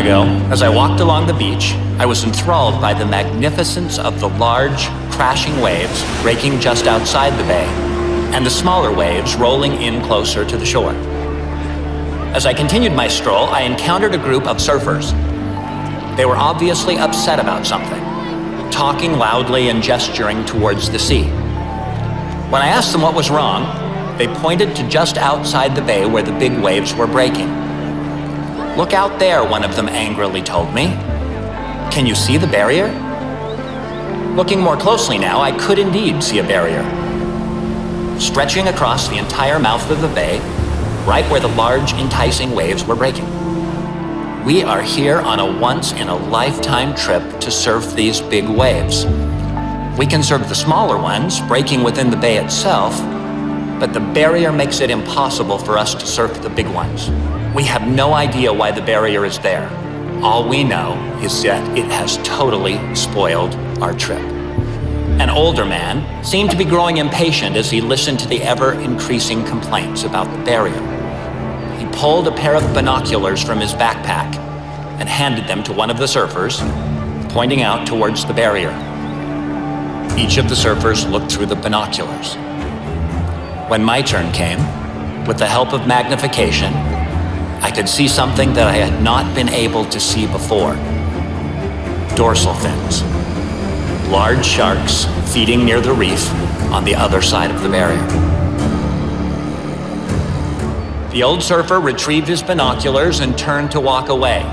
ago, as I walked along the beach, I was enthralled by the magnificence of the large, crashing waves breaking just outside the bay, and the smaller waves rolling in closer to the shore. As I continued my stroll, I encountered a group of surfers. They were obviously upset about something, talking loudly and gesturing towards the sea. When I asked them what was wrong, they pointed to just outside the bay where the big waves were breaking. "Look out there," one of them angrily told me. "Can you see the barrier?" Looking more closely now, I could indeed see a barrier, stretching across the entire mouth of the bay, right where the large, enticing waves were breaking. We are here on a once-in-a-lifetime trip to surf these big waves. We can surf the smaller ones, breaking within the bay itself, but the barrier makes it impossible for us to surf the big ones. We have no idea why the barrier is there. All we know is that it has totally spoiled our trip. An older man seemed to be growing impatient as he listened to the ever-increasing complaints about the barrier. He pulled a pair of binoculars from his backpack and handed them to one of the surfers, pointing out towards the barrier. Each of the surfers looked through the binoculars. When my turn came, with the help of magnification, I could see something that I had not been able to see before. Dorsal fins. Large sharks feeding near the reef on the other side of the barrier. The old surfer retrieved his binoculars and turned to walk away.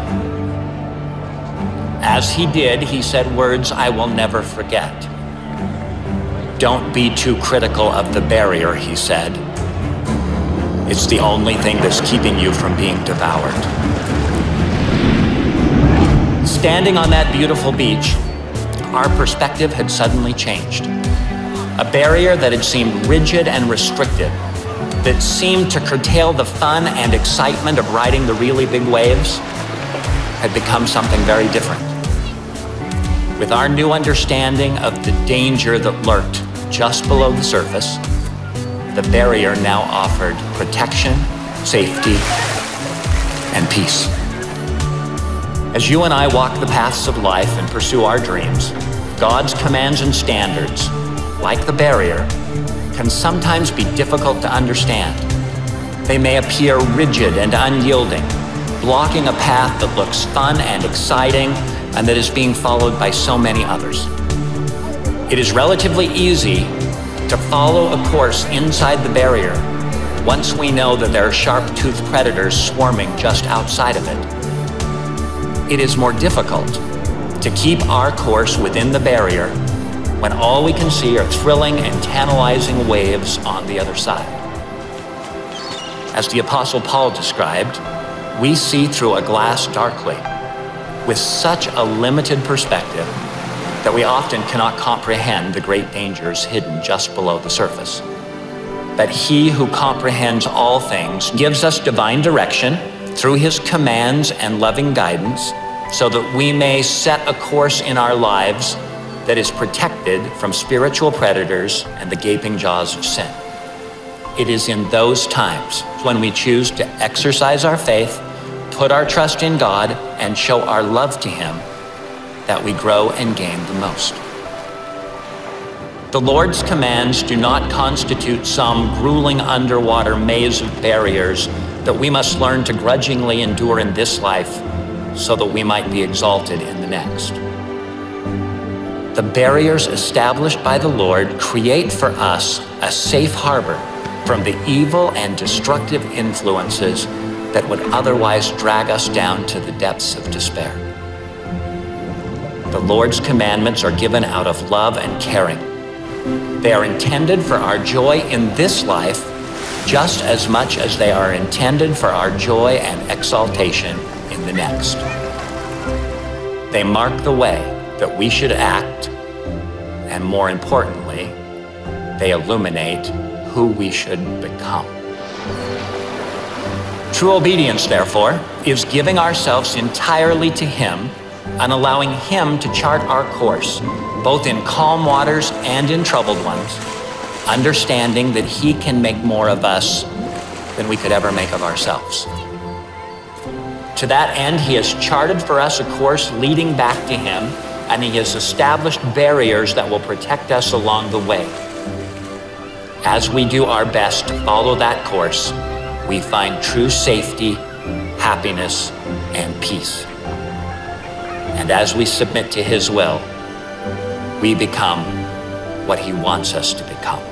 As he did, he said words I will never forget. "Don't be too critical of the barrier," he said. "It's the only thing that's keeping you from being devoured." Standing on that beautiful beach, our perspective had suddenly changed. A barrier that had seemed rigid and restricted, that seemed to curtail the fun and excitement of riding the really big waves, had become something very different. With our new understanding of the danger that lurked just below the surface, the barrier now offered protection, safety, and peace. As you and I walk the paths of life and pursue our dreams, God's commands and standards, like the barrier, can sometimes be difficult to understand. They may appear rigid and unyielding, blocking a path that looks fun and exciting and that is being followed by so many others. It is relatively easy to follow a course inside the barrier once we know that there are sharp-toothed predators swarming just outside of it. It is more difficult to keep our course within the barrier when all we can see are thrilling and tantalizing waves on the other side. As the Apostle Paul described, we see through a glass darkly, with such a limited perspective that we often cannot comprehend the great dangers hidden just below the surface. But he who comprehends all things gives us divine direction through his commands and loving guidance so that we may set a course in our lives that is protected from spiritual predators and the gaping jaws of sin. It is in those times when we choose to exercise our faith, put our trust in God, and show our love to him that we grow and gain the most. The Lord's commands do not constitute some grueling underwater maze of barriers that we must learn to grudgingly endure in this life so that we might be exalted in the next. The barriers established by the Lord create for us a safe harbor from the evil and destructive influences that would otherwise drag us down to the depths of despair. The Lord's commandments are given out of love and caring. They are intended for our joy in this life just as much as they are intended for our joy and exaltation in the next. They mark the way that we should act, and more importantly, they illuminate who we should become. True obedience, therefore, is giving ourselves entirely to him and allowing him to chart our course, both in calm waters and in troubled ones, understanding that he can make more of us than we could ever make of ourselves. To that end, he has charted for us a course leading back to him, and he has established barriers that will protect us along the way. As we do our best to follow that course, we find true safety, happiness, and peace. And as we submit to his will, we become what he wants us to become.